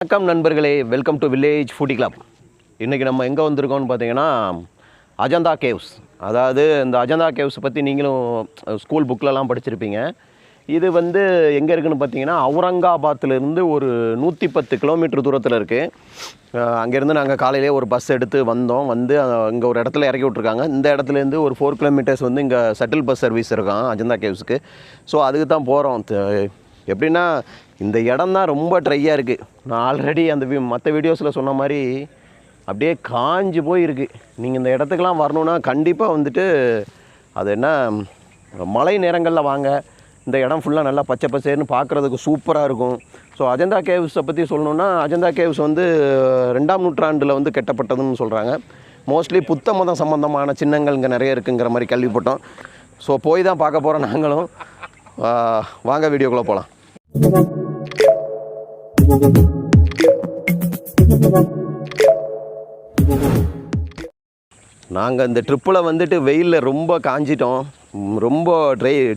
வணக்கம் நண்பர்களே, welcome to village foodie club. இன்றைக்கி நம்ம எங்கே வந்திருக்கோம்னு பார்த்தீங்கன்னா அஜந்தா கேவ்ஸ். அதாவது இந்த அஜந்தா கேவ்ஸ் பற்றி நீங்களும் ஸ்கூல் புக்கிலலாம் படிச்சிருப்பீங்க. இது வந்து எங்கே இருக்குதுன்னு பார்த்தீங்கன்னா அவுரங்காபாத்லேருந்து ஒரு 110 கிலோமீட்டர் தூரத்தில் இருக்குது. அங்கேருந்து நாங்கள் காலையிலே ஒரு பஸ் எடுத்து வந்தோம். வந்து இங்கே ஒரு இடத்துல இறக்கி விட்ருக்காங்க. இந்த இடத்துலேருந்து ஒரு 4 கிலோமீட்டர்ஸ் வந்து இங்கே ஷட்டில் பஸ் சர்வீஸ் இருக்கான் அஜந்தா கேவ்ஸுக்கு. ஸோ அதுக்கு தான் போகிறோம். எப்படின்னா இந்த இடம் தான் ரொம்ப ட்ரையாக இருக்குது. நான் ஆல்ரெடி அந்த மற்ற வீடியோஸில் சொன்ன மாதிரி அப்படியே காஞ்சி போய் இருக்குது. நீங்கள் இந்த இடத்துக்கெலாம் வரணுன்னா கண்டிப்பாக வந்துட்டு அது என்ன மழை நேரங்களில் வாங்க. இந்த இடம் ஃபுல்லாக நல்லா பச்சை பசேர்னு பார்க்குறதுக்கு சூப்பராக இருக்கும். ஸோ அஜந்தா கேவ்ஸை பற்றி சொல்லணுன்னா அஜந்தா கேவ்ஸ் வந்து 2ஆம் நூற்றாண்டில் வந்து கட்டப்பட்டதுன்னு சொல்கிறாங்க. மோஸ்ட்லி புத்த மதம் சம்மந்தமான சின்னங்கள் இங்கே நிறைய இருக்குங்கிற மாதிரி கேள்விப்பட்டோம். ஸோ போய் தான் பார்க்க போகிறோம் நாங்களும். வாங்க வீடியோக்குள்ளே போகலாம். நாங்கள் இந்த ட்ரிப்பில் வந்துட்டு வெயிலில் ரொம்ப காஞ்சிட்டோம். ரொம்ப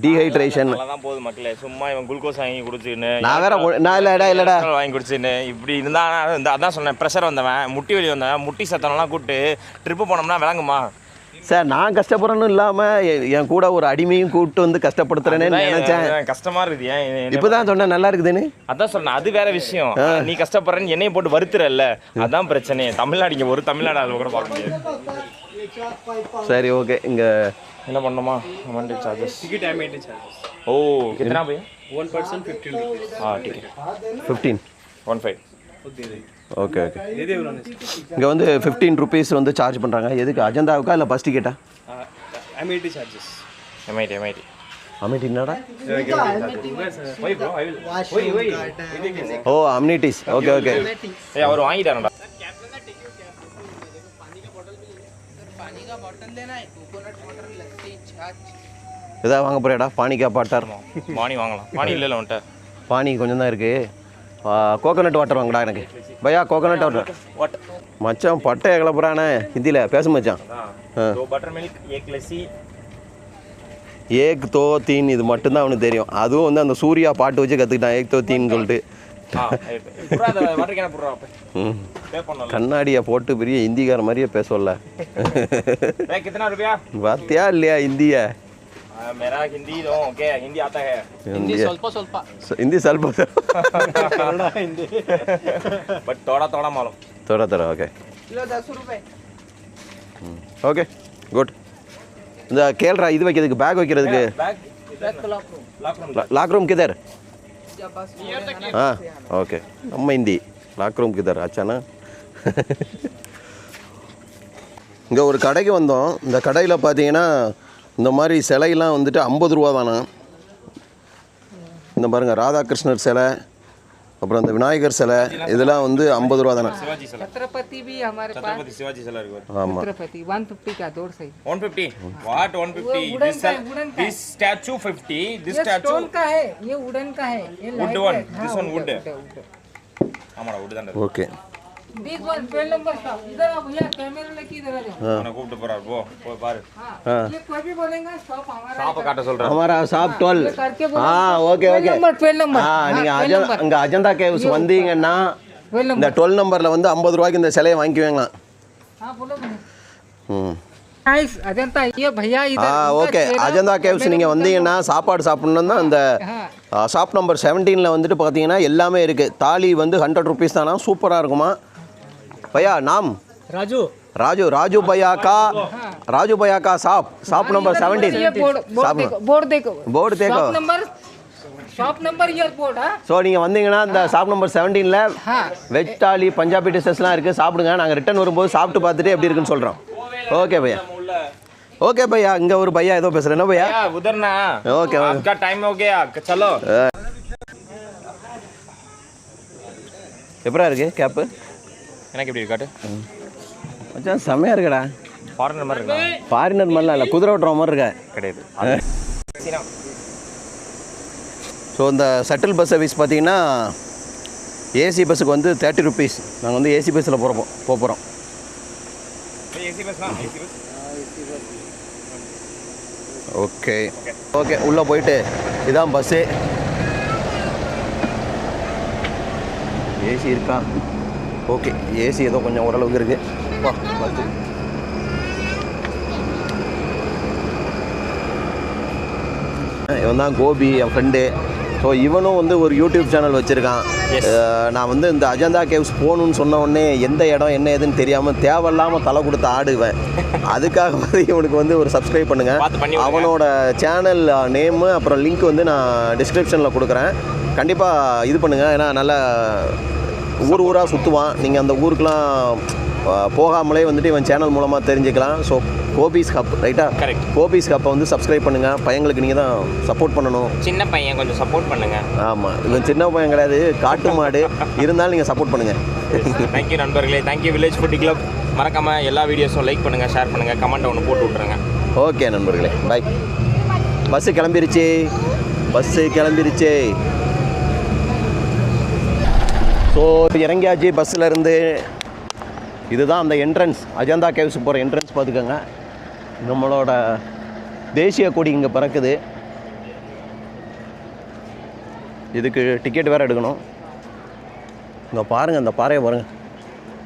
டீஹைட்ரேஷன் தான் போகுது மக்களே. சும்மா இவன் குளுக்கோஸ் வாங்கி குடிச்சுன்னு நான் வேற இல்லைடா வாங்கி குடிச்சுன்னு இப்படி இருந்தால் அதான் சொன்னேன். ப்ரெஷர் வந்தவன், முட்டி வலி வந்தவன், முட்டி சத்தனெல்லாம் கூப்பிட்டு ட்ரிப்பு போனோம்னா விளங்குமா சார்? நான் கஷ்டப்படுறேன்னு இல்லாமல் என் கூட ஒரு அடிமையும் கூப்பிட்டு வந்து கஷ்டப்படுத்துறேன்னு நினைச்சேன். கஷ்டமா இருக்குது. இப்போதான் சொன்னேன் நல்லா இருக்குதுன்னு. அதான் சொன்னேன். அது வேற விஷயம். நீ கஷ்டப்படுறேன்னு என்னையும் போட்டு வருத்துறல்ல, அதான் பிரச்சனை. தமிழ்நாடு இங்கே ஒரு தமிழ்நாடு அது கூட பார்க்க முடியாது. சரி, ஓகே. இங்கே என்ன பண்ணணுமா? Amount charges ticket amenity charges ओ कितना भैया? 1 person 15 rupees. हाँ ठीक है 15 15 ஓகே ஓகே. இங்கே வந்து 15 ருபீஸ் வந்து சார்ஜ் பண்ணுறாங்க. எதுக்கு? அஜந்தாவுக்கா இல்லை பஸ் டிக்கெட்டா? Amenity charges amenity amenity amenity என்னடா? वही ब्रो आई विल वही ஓ, அம்னிட்டிஸ். Okay okay. ஏய் அவர் வாங்கிட்டானடா. எதாவது வாங்க போறியாடா? பானிக்கா பாட்டார்? பானி வாங்கலாம். பானி இல்லை வந்துட்ட. பானி கொஞ்சம் தான் இருக்குது. கோகோனட் வாட்டர் வாங்கடா எனக்கு. பையா கோகோனட் வாட்டர். மச்சான் பட்டை கிளப்புறானே ஹிந்தியில் பேச மச்சான். दो बटर मिल्क एक लस्सी ஏக் தோ தீன் இது மட்டும்தான் அவனுக்கு தெரியும். அதுவும் வந்து அந்த சூர்யா பாட்டு வச்சு கற்றுக்கிட்டான் ஏக் தோ தீன்னு சொல்லிட்டு. கண்ணாடியை போட்டு பெரிய ஹிந்திக்கார மாதிரியே பேசல. பார்த்தியா இல்லையா ஹிந்திய? मेरा हिंदी तो ओके हिंदी आता है. हिंदी ಸ್ವಲ್ಪ हिंदी ಸ್ವಲ್ಪ हिंदी बट थोड़ा थोड़ा मालूम. थोड़ा ओके. किलो 10 रुपए. Okay good. இந்த கேள்றா இது வைக்கிறதுக்கு பேக் வைக்கிறதுக்கு லாக் ரூம் கிதர்? हाँ ओके. நம்ம ஹிந்தி லாக் ரூம் கிதர் ஆச்சானா. இங்கே ஒரு கடைக்கு வந்தோம். இந்த கடையில் பார்த்தீங்கன்னா இந்த மாதிரி சிலையெல்லாம் வந்துட்டு 50 ரூபா தானா. இந்த பாருங்கள் ராதாகிருஷ்ணர் சிலை, அப்புறம் அந்த விநாயகர் சிலை, இதெல்லாம் வந்து 50 ரூபா தானே. छत्रपति भी हमारे पास. छत्रपति शिवाजी सिला इருக்கு. ஆமாம். छत्रपति 150 का दौड़ सही. 150 व्हाट 150 this statue 50 this ये statue स्टोन का है, ये वुडन का है, ये wood light one है. this हाँ, one wood wood. ஆமாடா wood தான். ஓகே. This one 12 number का. इधर आप भैया कैमरा लेके इधर आ जाओ. நான் கூப்பிட்டு போறார் போ போய் பாரு. हाँ. ये कोई भी बोलेगा शॉप हमारा. ஷாப்பை காட்ட சொல்றேன். हमारा शॉप 12. ये करके बोलो. Okay okay. 12 number. நீங்கள் அங்கே அஜந்தா கேவ்ஸ் வந்தீங்கன்னா 12 number. இந்த 12 நம்பரில் வந்து 50 ரூபாய்க்கு இந்த சிலையை வாங்கிக்குவாங்களாம். हाँ बोलो बोलो. ம். नाइस अजंता ये भैया इधर. ஓகே. அஜந்தா கேவ்ஸ் நீங்கள் வந்தீங்கன்னா சாப்பாடு சாப்பிட்ணுன்னு தான் இந்த ஷாப் நம்பர் 17 வந்துட்டு பார்த்தீங்கன்னா எல்லாமே இருக்குது. தாலி வந்து 100 ருபீஸ் தானா. சூப்பராக இருக்குமா भैया? नाम राजू राजू. राजू भैया का शॉप नंबर 17. ये बोर्ड देखो बोर्ड देखो. शॉप नंबर ये बोर्ड. ஸோ நீங்கள் வந்தீங்கன்னா இந்த ஷாப் நம்பர் 17 வெஜ் தாலி பஞ்சாபி டிஷஸ்லாம் இருக்குது. சாப்பிடுங்க. நாங்கள் ரிட்டர்ன் வரும்போது சாப்பிட்டு பார்த்துட்டு எப்படி இருக்குன்னு சொல்கிறோம். ஓகே பையா. ஓகே பையா. இங்கே ஒரு பையா ஏதோ பேசுகிறேன். என்ன பையா? उधर ना ஓகே आपका टाइम हो गया चलो. எப்படா இருக்கு கேப்பு? எனக்கு எப்படி இருக்காட்டு? மச்சான் செம்மையாக இருக்குடா. ஃபாரினர் மாதிரி இருக்கா? ஃபாரினர் மாதிரிலாம் இல்லை, குதிரை ஓட்டுற மாதிரி இருக்கா? கிடையாது. ஸோ இந்த ஷட்டில் பஸ் சர்வீஸ் பார்த்தீங்கன்னா ஏசி பஸ்ஸுக்கு வந்து 30 ருபீஸ். நாங்கள் வந்து ஏசி பஸ்ஸில் போகிறோம். ஏசி பஸ் தான். AC bus okay okay. உள்ளே போயிட்டு இதான் பஸ்ஸு. ஏசி இருக்கா? ஓகே, ஏசி ஏதோ கொஞ்சம் ஓரளவுக்கு இருக்குது. வா பார்த்து. இவன் தான் கோபி, என் ஃப்ரெண்டு. ஸோ இவனும் வந்து ஒரு யூடியூப் சேனல் வச்சுருக்கான். நான் வந்து இந்த அஜந்தா கேவ்ஸ் போகணுன்னு சொன்ன உடனே எந்த இடம் என்ன ஏதுன்னு தெரியாமல் தேவையில்லாமல் தலை கொடுத்து ஆடுவேன். அதுக்காக வந்து இவனுக்கு வந்து ஒரு சப்ஸ்கிரைப் பண்ணுங்கள். அவனோட சேனல் நேமு அப்புறம் லிங்க் வந்து நான் டிஸ்கிரிப்ஷனில் கொடுக்குறேன். கண்டிப்பாக இது பண்ணுங்கள். ஏன்னா நல்லா ஊராக சுற்றுவான். நீங்கள் அந்த ஊருக்கெலாம் போகாமலே வந்துட்டு இவன் சேனல் மூலமாக தெரிஞ்சுக்கலாம். ஸோ கோபிஸ் ஹப், ரைட்டா? கரெக்ட். கோபிஸ் ஹப்பை வந்து சப்ஸ்கிரைப் பண்ணுங்கள். பையங்களுக்கு நீங்கள் தான் சப்போர்ட் பண்ணணும். சின்ன பையன், கொஞ்சம் சப்போர்ட் பண்ணுங்கள். ஆமாம், இவன் சின்ன பையன் கிடையாது, காட்டு மாடு. இருந்தாலும் நீங்கள் சப்போர்ட் பண்ணுங்கள். தேங்க்யூ நண்பர்களே. Thank you village foodie club. மறக்காமல் எல்லா வீடியோஸும் லைக் பண்ணுங்கள், ஷேர் பண்ணுங்கள், கமெண்ட் ஒன்று போட்டு விட்ருங்க. ஓகே நண்பர்களே, பாய். பஸ்ஸு கிளம்பிருச்சு, பஸ்ஸு கிளம்பிருச்சு. ஸோ இறங்கியாச்சு பஸ்ஸில் இருந்து. இதுதான் அந்த என்ட்ரன்ஸ், அஜந்தா கேவ்ஸ் போகிற என்ட்ரன்ஸ். பார்த்துக்கோங்க, நம்மளோட தேசிய கொடி இங்கே பறக்குது. இதுக்கு டிக்கெட் வேறு எடுக்கணும். இங்கே பாருங்கள், இந்த பாறையை பாருங்கள்.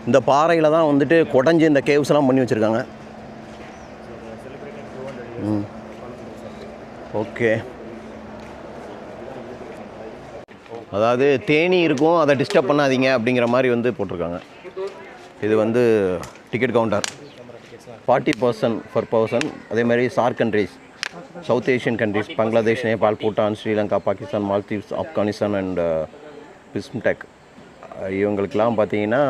இந்த பாறையில் தான் வந்துட்டு குடஞ்சி இந்த கேவ்ஸ்லாம் பண்ணி வச்சுருக்காங்க. ஓகே, அதாவது தேனி இருக்கும், அதை டிஸ்டர்ப் பண்ணாதீங்க அப்படிங்கிற மாதிரி வந்து போட்டிருக்காங்க. இது வந்து டிக்கெட் கவுண்டர் 40% பர் பர்சன். அதே மாதிரி SAARC countries, south Asian countries, Bangladesh, Nepal, Bhutan, Sri Lanka, Pakistan, Maldives, Afghanistan and பிஸ்ம்டெக், இவங்களுக்கெல்லாம் பார்த்தீங்கன்னா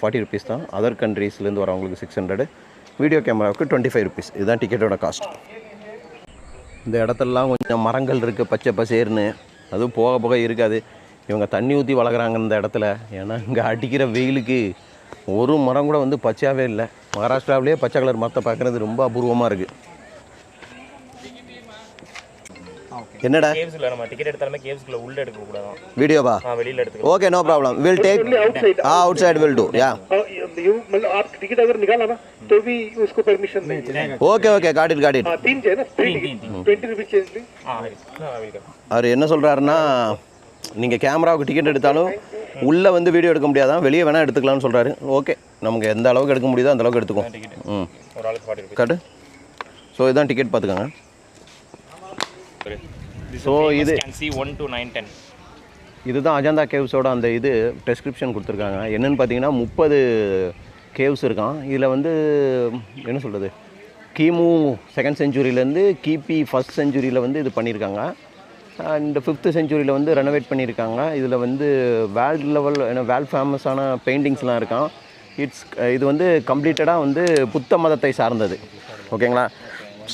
40 ருபீஸ் தான். அதர் கண்ட்ரீஸ்லேருந்து வரவங்களுக்கு 600. வீடியோ கேமராவுக்கு 25 ருபீஸ். இதுதான் டிக்கெட்டோட காஸ்ட். இந்த இடத்துலலாம் கொஞ்சம் மரங்கள் இருக்குது, பச்சை பசேர்னு. அதுவும் போக போக இருக்காது. இவங்க தண்ணி ஊற்றி வளர்க்குறாங்க இந்த இடத்துல. ஏன்னா இங்கே அடிக்கிற வெயிலுக்கு ஒரு மரம் கூட வந்து பச்சையாகவே இல்லை. மகாராஷ்டிராவிலே பச்சை கலர் மரத்தை பார்க்குறது ரொம்ப அபூர்வமாக இருக்குது. என்னடா கேவ்ஸ்ல நம்ம டிக்கெட் எடுத்தாலுமே கேவ்ஸ்க்குள்ள உள்ள எடுக்க கூடாது. வீடியோவா? வெளியில எடுத்துக்கலாம். Okay, no problem, will take outside will do. या यू मतलब आप टिकट अगर निकाला ना तो भी उसको परमिशन नहीं है. Okay okay, got it got it. 3 है ना, 20 रुपीस चेंज ली. அவர் என்ன சொல்கிறாருன்னா, நீங்கள் கேமராவுக்கு டிக்கெட் எடுத்தாலும் உள்ளே வந்து வீடியோ எடுக்க முடியாதான், வெளியே வேணால் எடுத்துக்கலாம்னு சொல்கிறாரு. ஓகே, நமக்கு எந்த அளவுக்கு எடுக்க முடியுதோ அந்த அளவுக்கு எடுத்துக்கோம். ஒரு ஆளுக்கு 40 ரூபாய். காட்டு. ஸோ இதுதான் டிக்கெட் பார்த்துக்கோங்க. ஸோ இது can see 1 to 9 10. இதுதான் அஜந்தா கேவ்ஸோட அந்த இது டெஸ்கிரிப்ஷன் கொடுத்துருக்காங்க. என்னென்னு பார்த்தீங்கன்னா 30 கேவ்ஸ் இருக்கான். இதில் வந்து என்ன சொல்கிறது, கிமு 2nd செஞ்சுரியிலேருந்து கிபி 1st செஞ்சுரியில் வந்து இது பண்ணியிருக்காங்க. அண்ட் 5th செஞ்சுரியில் வந்து ரெனோவேட் பண்ணியிருக்காங்க. இதில் வந்து வேர்ல்டு லெவல் வேர்ல்டு ஃபேமஸான பெயிண்டிங்ஸ்லாம் இருக்கான். இது வந்து கம்ப்ளீட்டடாக வந்து புத்த மதத்தை சார்ந்தது. ஓகேங்களா?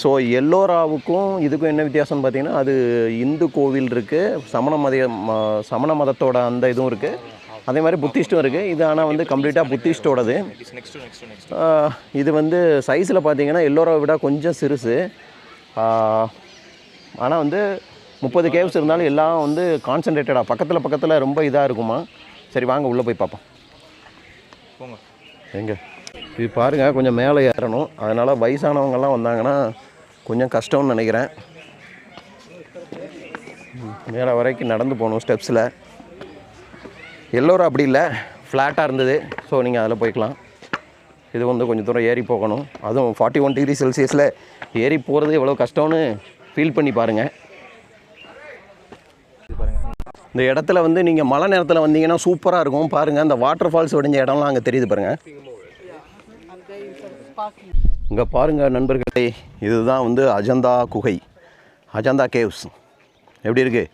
ஸோ எல்லோராவுக்கும் இதுக்கும் என்ன வித்தியாசம்னு பார்த்தீங்கன்னா, அது இந்து கோவில் இருக்குது, சமண மதத்தோட அந்த இதுவும் இருக்குது, அதே மாதிரி புத்திஸ்ட்டும் இருக்குது. இது ஆனால் வந்து கம்ப்ளீட்டாக புத்திஸ்டோடது. இது வந்து சைஸில் பார்த்தீங்கன்னா எல்லோராவை விட கொஞ்சம் சிறுசு. ஆனால் வந்து 30 கேவ்ஸ் இருந்தாலும் எல்லாம் வந்து கான்சன்ட்ரேட்டடாக பக்கத்தில் ரொம்ப இதாக இருக்குமா. சரி வாங்க உள்ளே போய் பார்ப்போம். போங்க. எங்கே இது பாருங்கள், கொஞ்சம் மேலே ஏறணும். அதனால் வயசானவங்கெல்லாம் வந்தாங்கன்னா கொஞ்சம் கஷ்டம்னு நினைக்கிறேன். மேலே வரைக்கும் நடந்து போகணும் ஸ்டெப்ஸில். எல்லோரும் அப்படி இல்லை, ஃப்ளாட்டாக இருந்தது. ஸோ நீங்கள் அதில் போய்க்கலாம். இது வந்து கொஞ்சம் தூரம் ஏறி போகணும். அதுவும் 41 டிகிரி செல்சியஸில் ஏறி போகிறது எவ்வளோ கஷ்டம்னு ஃபீல் பண்ணி பாருங்கள். இந்த இடத்துல வந்து நீங்கள் மழை நேரத்தில் வந்தீங்கன்னா சூப்பராக இருக்கும். பாருங்கள், அந்த வாட்டர் ஃபால்ஸ் வடிஞ்ச இடம்லாம் அங்கே தெரியுது பாருங்கள். இங்கே பாருங்கள் நண்பர்களே, இதுதான் வந்து அஜந்தா குகை, அஜந்தா கேவ்ஸ். எப்படி இருக்குது?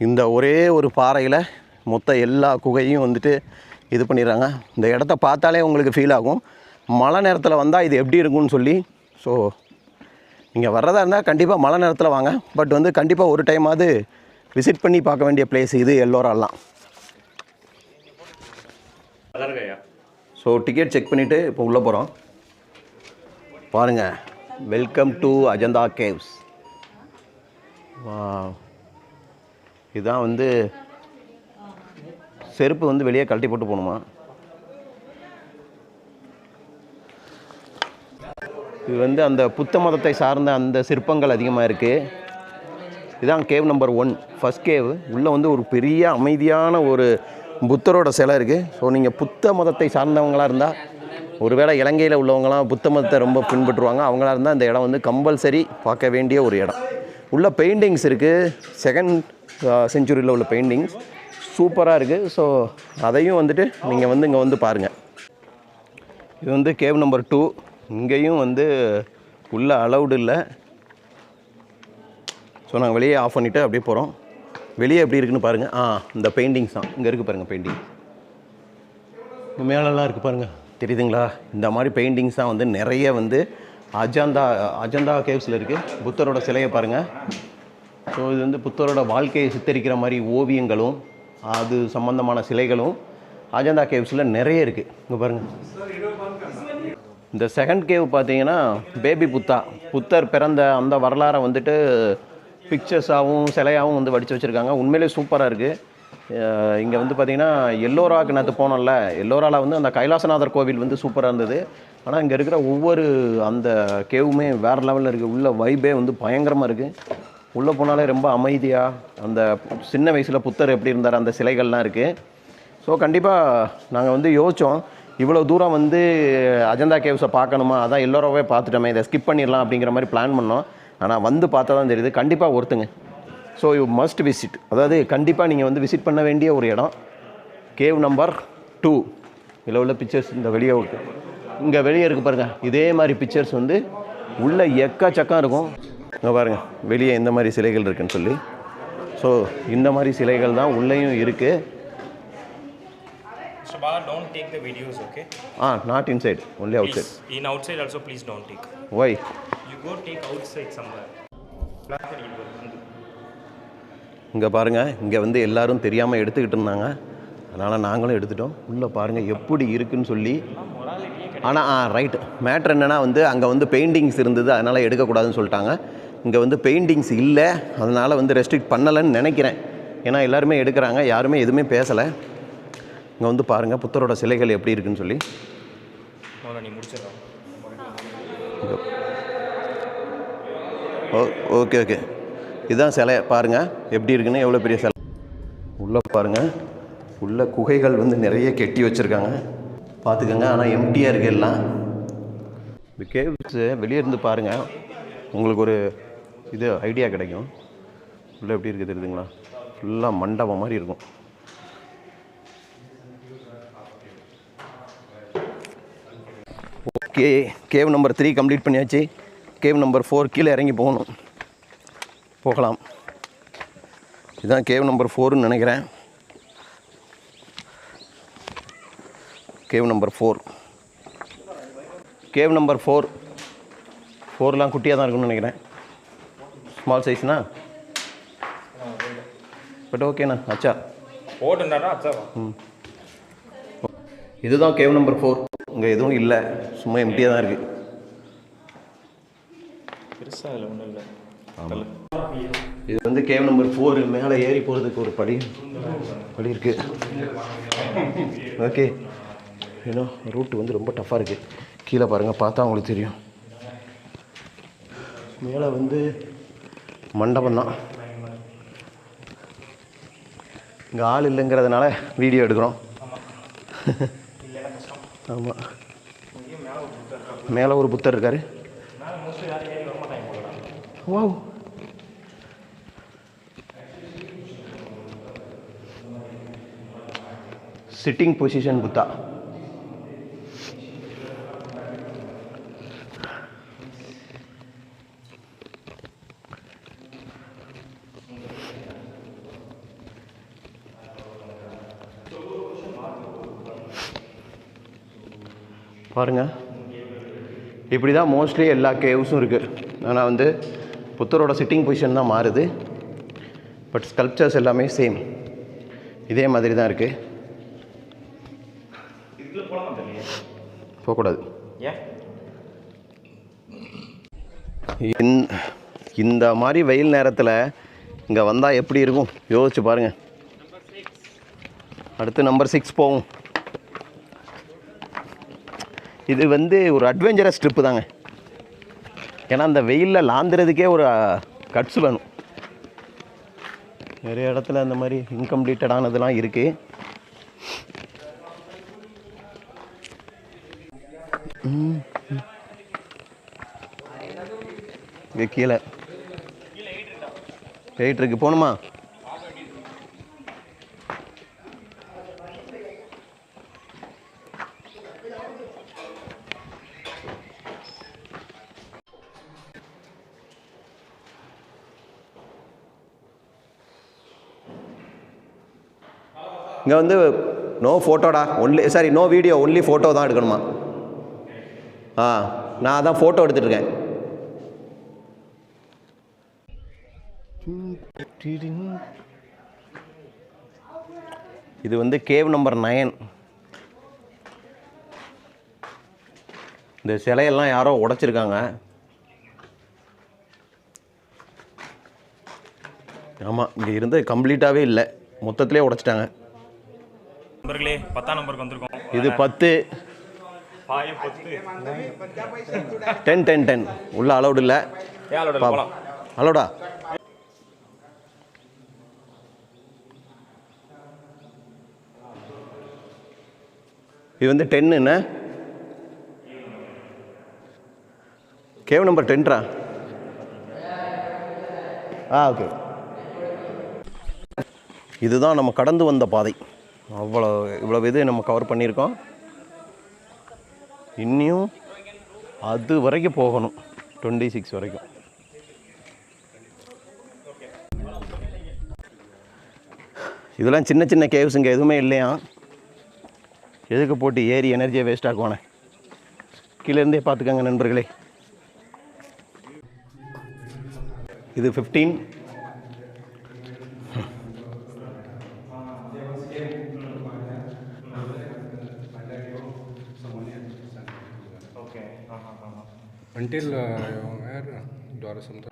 இந்த ஒரே ஒரு பாறையில் மொத்த எல்லா குகையும் வந்துட்டு இது பண்ணிடுறாங்க. இந்த இடத்த பார்த்தாலே உங்களுக்கு ஃபீல் ஆகும் மழை நேரத்தில் வந்தால் இது எப்படி இருக்கும்னு சொல்லி. ஸோ நீங்கள் வர்றதா இருந்தால் கண்டிப்பாக மழை நேரத்தில் வாங்க. பட் வந்து கண்டிப்பாக ஒரு டைமாவது விசிட் பண்ணி பார்க்க வேண்டிய பிளேஸ் இது எல்லோராலாம். ஸோ டிக்கெட் செக் பண்ணிவிட்டு இப்போ உள்ளே போகிறோம். பாருங்கள், வெல்கம் டு அஜந்தா கேவ்ஸ். இதுதான் வந்து செருப்பு வந்து வெளியே கழட்டி போட்டு போகணுமா. இது வந்து அந்த புத்த மதத்தை சார்ந்த அந்த சிற்பங்கள் அதிகமாக இருக்குது. இதுதான் கேவ் நம்பர் 1, ஃபர்ஸ்ட் கேவ். உள்ளே வந்து ஒரு பெரிய அமைதியான ஒரு புத்தரோட சிலை இருக்குது. ஸோ நீங்கள் புத்த மதத்தை சார்ந்தவங்களாக இருந்தால், ஒருவேளை இலங்கையில் உள்ளவங்களாம் புத்த மதத்தை ரொம்ப பின்பற்றுவாங்க, அவங்களா இருந்தால் இந்த இடம் வந்து கம்பல்சரி பார்க்க வேண்டிய ஒரு இடம். உள்ள பெயிண்டிங்ஸ் இருக்குது, 2nd செஞ்சுரியில் உள்ள பெயிண்டிங்ஸ் சூப்பராக இருக்குது. ஸோ அதையும் வந்துட்டு நீங்கள் வந்து இங்கே வந்து பாருங்கள். இது வந்து கேவ் நம்பர் 2. இங்கேயும் வந்து உள்ள அலவுடு இல்லை. ஸோ நாங்கள் வெளியே ஆஃப் பண்ணிவிட்டு அப்படியே போகிறோம். வெளியே எப்படி இருக்குன்னு பாருங்கள். இந்த பெயிண்டிங்ஸ் தான் இங்கே இருக்குது பாருங்கள். பெயிண்டிங் இங்கே மேலெல்லாம் இருக்குது பாருங்கள், தெரியுதுங்களா? இந்த மாதிரி பெயிண்டிங்ஸ் தான் வந்து நிறைய வந்து அஜந்தா கேவ்ஸில் இருக்குது. புத்தரோட சிலையை பாருங்கள். ஸோ இது வந்து புத்தரோட வாழ்க்கையை சித்தரிக்கிற மாதிரி ஓவியங்களும் அது சம்மந்தமான சிலைகளும் அஜந்தா கேவ்ஸில் நிறைய இருக்குது. இங்கே பாருங்கள். இந்த 2nd கேவ் பார்த்தீங்கன்னா பேபி புத்தர் பிறந்த அந்த வரலாறை வந்துட்டு பிக்சர்ஸாகவும் சிலையாகவும் வந்து வடித்து வச்சுருக்காங்க. உண்மையிலே சூப்பராக இருக்குது. இங்கே வந்து பார்த்திங்கன்னா எல்லோராவுக்கு நேற்று போனோம்ல, எல்லோராவில் வந்து அந்த கைலாசநாதர் கோவில் வந்து சூப்பராக இருந்தது. ஆனால் இங்கே இருக்கிற ஒவ்வொரு அந்த கேவுமே வேறு லெவலில் இருக்குது. உள்ள வைபே வந்து பயங்கரமாக இருக்குது. உள்ளே போனாலே ரொம்ப அமைதியாக, அந்த சின்ன வயசில் புத்தர் எப்படி இருந்தார் அந்த சிலைகள்லாம் இருக்குது. ஸோ கண்டிப்பாக நாங்கள் வந்து யோசித்தோம், இவ்வளோ தூரம் வந்து அஜந்தா கேவ்ஸை பார்க்கணுமா, அதான் எல்லோராவே பார்த்துட்டோமே, இதை ஸ்கிப் பண்ணிடலாம் அப்படிங்கிற மாதிரி பிளான் பண்ணோம். ஆனால் வந்து பார்த்தா தான் தெரியுது, கண்டிப்பாக ஒருத்துங்க. ஸோ யூ மஸ்ட் விசிட், அதாவது கண்டிப்பாக நீங்கள் வந்து விசிட் பண்ண வேண்டிய ஒரு இடம் கேவ் நம்பர் 2. இதில் உள்ள பிக்சர்ஸ் இந்த வெளியே இங்கே வெளியே இருக்குது பாருங்கள். இதே மாதிரி பிக்சர்ஸ் வந்து உள்ளே எக்கச்சக்கம் இருக்கும். இங்கே பாருங்கள் வெளியே இந்த மாதிரி சிலைகள் இருக்குன்னு சொல்லி. ஸோ இந்த மாதிரி சிலைகள் தான் உள்ளேயும் இருக்குது. Mr. Bala, don't take the videos, okay? Not inside, only outside. Please, in outside also, please don't take. Why? You go take outside somewhere. இங்கே பாருங்கள், இங்கே வந்து எல்லோரும் தெரியாமல் எடுத்துக்கிட்டு இருந்தாங்க, அதனால் நாங்களும் எடுத்துட்டோம். உள்ளே பாருங்கள் எப்படி இருக்குன்னு சொல்லி. ஆனால் ரைட், மேட்ரு என்னென்னா வந்து அங்கே வந்து பெயிண்டிங்ஸ் இருந்தது, அதனால் எடுக்கக்கூடாதுன்னு சொல்லிட்டாங்க. இங்கே வந்து பெயிண்டிங்ஸ் இல்லை, அதனால் வந்து ரெஸ்ட்ரிக்ட் பண்ணலைன்னு நினைக்கிறேன். ஏன்னா எல்லாருமே எடுக்கிறாங்க, யாருமே எதுவுமே பேசலை. இங்கே வந்து பாருங்கள் புத்தரோட சிலைகள் எப்படி இருக்குன்னு சொல்லி. நீ முடிச்சிடலாம். ஓகே இதுதான் சிலை பாருங்கள் எப்படி இருக்குன்னு, எவ்வளோ பெரிய சிலை. உள்ளே பாருங்கள், உள்ள குகைகள் வந்து நிறைய கெட்டி வச்சுருக்காங்க பார்த்துக்கோங்க. ஆனால் எம்டியாக இருக்குது எல்லாம். இந்த கேவ்ஸு வெளியே இருந்து பாருங்கள், உங்களுக்கு ஒரு இது ஐடியா கிடைக்கும். உள்ளே எப்படி இருக்குது தெரியுதுங்களா? ஃபுல்லாக மண்டபம் மாதிரி இருக்கும். ஓகே, கேவ் நம்பர் 3 கம்ப்ளீட் பண்ணியாச்சு. கேவ் நம்பர் 4 கீழே இறங்கி போகலாம். இதுதான் கேவ் நம்பர் 4ன்னு நினைக்கிறேன். கேவ் நம்பர் 4 4லாம் குட்டியாக தான் இருக்குன்னு நினைக்கிறேன். ஸ்மால் சைஸ்ண்ணா, பட் ஓகேண்ணா. அச்சா போட்டுனாரா அச்சாவா? இதுதான் கேவ் நம்பர் 4. இங்கே எதுவும் இல்லை, சும்மா எம்டியாக தான் இருக்குது. பெருசாக இல்லை, ஒன்றும் இல்லை. ஆமாம், இது வந்து கேவ் நம்பர் 4. மேலே ஏறி போகிறதுக்கு ஒரு படி இருக்குது. ஓகே, ஏன்னா ரூட்டு வந்து ரொம்ப டஃப்பாக இருக்குது. கீழே பாருங்கள், பார்த்தா உங்களுக்கு தெரியும். மேலே வந்து மண்டபம் தான். இங்கே ஆள் இல்லைங்கிறதுனால வீடியோ எடுக்கிறோம். ஆமாம், மேலே ஒரு புத்தர் இருக்கார். Wow, sitting position Buddha. பாருங்கள், இப்படி தான் மோஸ்ட்லி எல்லா கேவ்ஸும் இருக்குது. ஆனால் வந்து புத்தரோட சிட்டிங் பொசிஷன் தான் மாறுது, பட் ஸ்கல்ப்சர்ஸ் எல்லாமே சேம், இதே மாதிரி தான் இருக்குது. போகக்கூடாது. இந்த மாதிரி வெயில் நேரத்தில் இங்கே வந்தால் எப்படி இருக்கும் யோசிச்சு பாருங்கள். அடுத்து நம்பர் 6 போகும். இது வந்து ஒரு அட்வென்ச்சரஸ் ட்ரிப்பு தாங்க. ஏன்னா அந்த வெயிலில் லாந்துறதுக்கே ஒரு கட்ஸ் வேணும். நிறைய இடத்துல அந்த மாதிரி இன்கம்ப்ளீட்டடானதெல்லாம் இருக்குது. இங்கே கீழே 8 இருக்கு, போகணுமா? இங்கே வந்து நோ ஃபோட்டோடா, நோ வீடியோ, ஒன்லி ஃபோட்டோ தான் எடுக்கணுமா? நான் அதான் ஃபோட்டோ எடுத்துகிட்ருக்கேன். இது வந்து கேவ் நம்பர் 9. இந்த சிலையெல்லாம் யாரோ உடைச்சிருக்காங்க. ஆமாம், இங்கே இருந்து கம்ப்ளீட்டாகவே இல்லை, மொத்தத்திலே உடைச்சிட்டாங்க. நம்பர்களே 10ஆம் நம்பருக்கு வந்திருக்கோம். இது 10 10 உள்ள அலௌடு இல்லை. அலௌடா? இது வந்து 10 என்ன? கேவ் நம்பர் 10ரா? ஓகே. இதுதான் நம்ம கடந்து வந்த பாதை. இவ்வளோ இது நம்ம கவர் பண்ணியிருக்கோம். இன்னும் அது வரைக்கும் போகணும், 26 வரைக்கும். இதெல்லாம் சின்ன சின்ன கேவ்ஸுங்க, எதுவுமே இல்லையா. எதுக்கு போட்டு ஏறி எனர்ஜியை வேஸ்ட் ஆக்குவானே. கீழேருந்தே பார்த்துக்கங்க நண்பர்களே. இது 15. Until where Dwarasanta.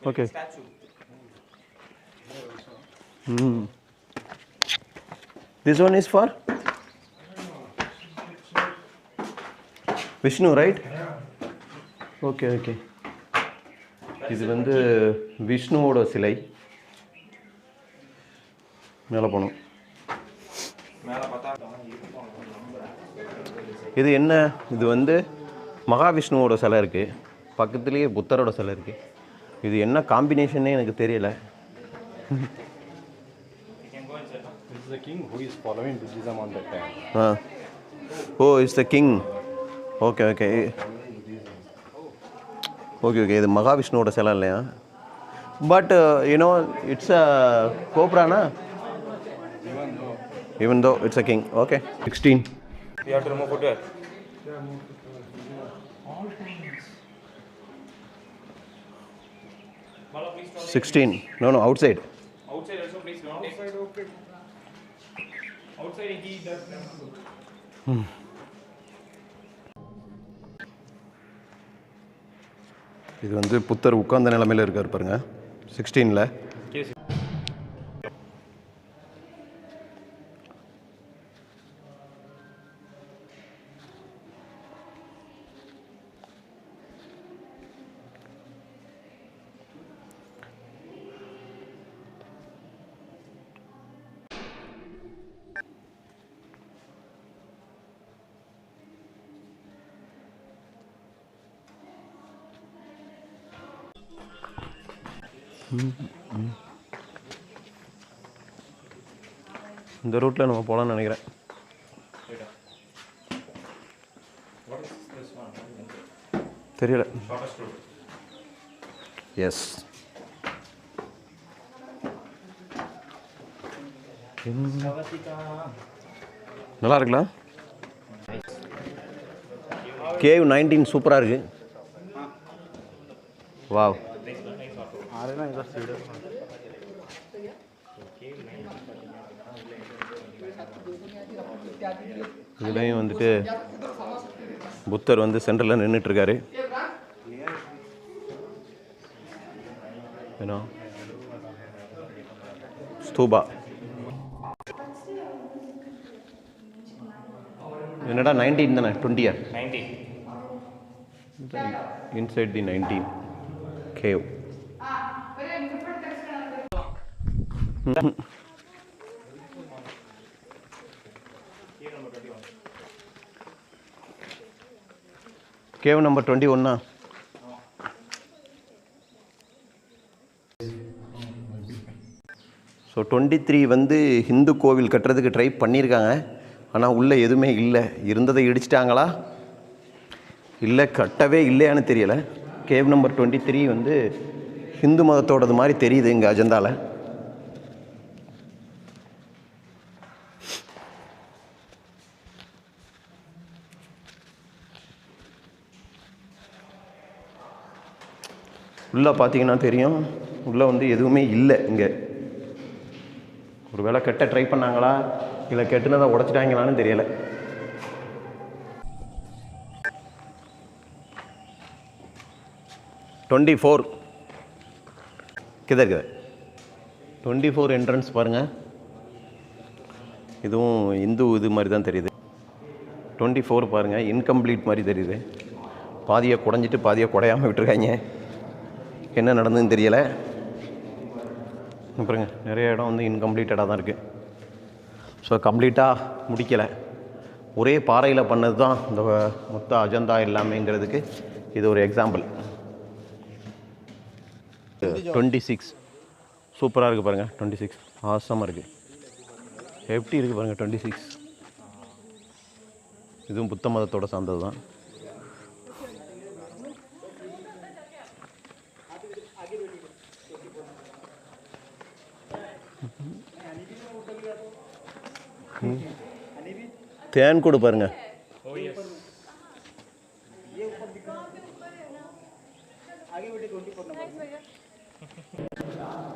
Okay. This one is for Vishnu, right? Okay. இது வந்து விஷ்ணுவோட சிலை. மேலே போகணும். இது என்ன? இது வந்து மகாவிஷ்ணுவோட சிலை இருக்குது, பக்கத்துலேயே புத்தரோட சிலை இருக்குது. இது என்ன காம்பினேஷன்னே எனக்கு தெரியல. This is the king who is following Buddhism on that time. It's the king. Okay. இது மகாவிஷ்ணுவோட சிலை இல்லையா? பட் இட்ஸ் அ கோப்ரானா? Even though it's a king. Okay. 16. We have to remove footwear. 16. No, outside. Outside also please don't take. Outside okay. Outside he does. இது வந்து புத்தர் உட்கார்ந்த நிலைமையில் இருக்கார் பாருங்க, 16ல. இந்த ரூட்டில் நம்ம போகலான்னு நினைக்கிறேன். தெரியல. எஸ். நல்லா இருக்குல்ல? கேவ் 19 சூப்பராக இருக்கு. வாவ். இதுலேயும் வந்துட்டு புத்தர் வந்து சென்டரில் நின்றுட்டுருக்காரு. ஏன்னா ஸ்தூபா என்னடா 19 தானே? 20 19. Inside the 19 cave. Cave number 21. So 23 வந்து ஹிந்து கோவில் கட்டுறதுக்கு ட்ரை பண்ணியிருக்காங்க. ஆனால் உள்ளே எதுவுமே இல்லை. இருந்ததை இடிச்சிட்டாங்களா இல்லை கட்டவே இல்லையான்னு தெரியலை. கேவ் நம்பர் 23 வந்து ஹிந்து மதத்தோடது மாதிரி தெரியுது இங்கே அஜந்தாவில். உள்ளே பார்த்தீங்கன்னா தெரியும், உள்ளே வந்து எதுவுமே இல்லை. இங்கே ஒரு வேளை கட்ட ட்ரை பண்ணாங்களா இல்லை கெட்டுனதை உடச்சிட்டாங்களான்னு தெரியலை. கிதர் 24 என்ட்ரன்ஸ் பாருங்கள். இதுவும் இந்து இது மாதிரி தான் தெரியுது. 24 பாருங்கள், இன்கம்ப்ளீட் மாதிரி தெரியுது. பாதியை குடஞ்சிட்டு பாதியை குடையாமல் விட்டுருக்காங்க. என்ன நடந்ததுன்னு தெரியலை. பாருங்க, நிறைய இடம் வந்து இன்கம்ப்ளீட்டடாக தான் இருக்குது. ஸோ கம்ப்ளீட்டாக முடிக்கலை. ஒரே பாறையில் பண்ணது தான் இந்த மொத்த அஜந்தா எல்லாமேங்கிறதுக்கு இது ஒரு எக்ஸாம்பிள். 26 சூப்பராக இருக்குது பாருங்கள். 26 ஆசமாக இருக்குது. எப்படி இருக்குது பாருங்கள் 26. இதுவும் புத்த மதத்தோடு சார்ந்தது தான். தேன் கூட பாருங்க.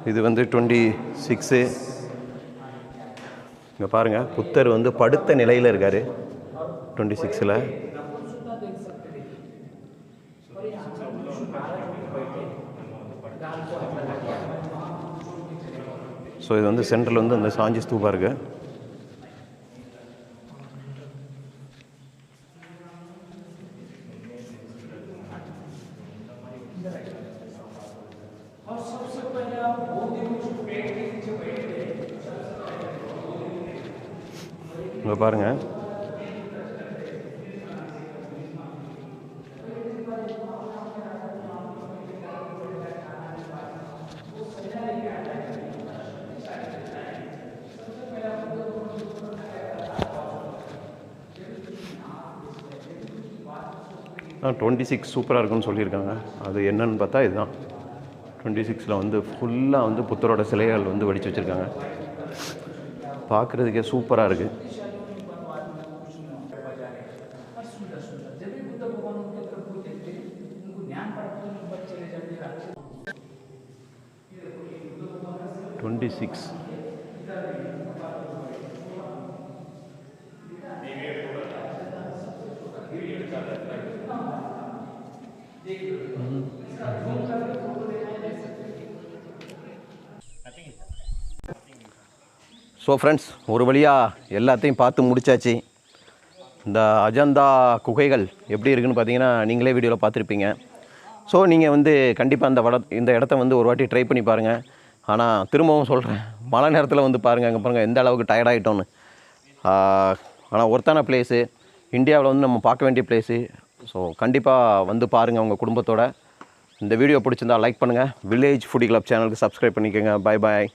இது வந்து 26. இங்கே பாருங்கள், புத்தர் வந்து படுத்த நிலையில் இருக்கார் 26ல். ஸோ இது வந்து சென்ட்ரல் வந்து அந்த சாஞ்சி ஸ்தூபா இருக்குது. இங்கே பாருங்கள், ஆ 26 சூப்பராக இருக்குன்னு சொல்லியிருக்காங்க. அது என்னன்னு பார்த்தா இதுதான். 26ல் வந்து ஃபுல்லாக வந்து புத்தரோட சிலைகள் வந்து வடித்து வச்சுருக்காங்க. பார்க்குறதுக்கே சூப்பராக இருக்குது. ஸோ ஃப்ரெண்ட்ஸ், ஒரு வழியாக எல்லாத்தையும் பார்த்து முடித்தாச்சு. இந்த அஜந்தா குகைகள் எப்படி இருக்குதுன்னு பார்த்தீங்கன்னா நீங்களே வீடியோவில் பார்த்துருப்பீங்க. ஸோ நீங்கள் வந்து கண்டிப்பாக இந்த இடத்த வந்து ஒரு வாட்டி ட்ரை பண்ணி பாருங்கள். ஆனால் திரும்பவும் சொல்கிறேன், மழை நேரத்தில் வந்து பாருங்கள். அங்கே பாருங்கள் எந்த அளவுக்கு டயர்டாகிட்டோன்னு. ஆனால் ஒர்த்தான பிளேஸு, இந்தியாவில் வந்து நம்ம பார்க்க வேண்டிய பிளேஸு. ஸோ கண்டிப்பாக வந்து பாருங்கள் உங்கள் குடும்பத்தோட. இந்த வீடியோ பிடிச்சிருந்தால் லைக் பண்ணுங்கள். வில்லேஜ் ஃபுடி கிளப் சேனலுக்கு சப்ஸ்கிரைப் பண்ணிக்கோங்க. Bye bye.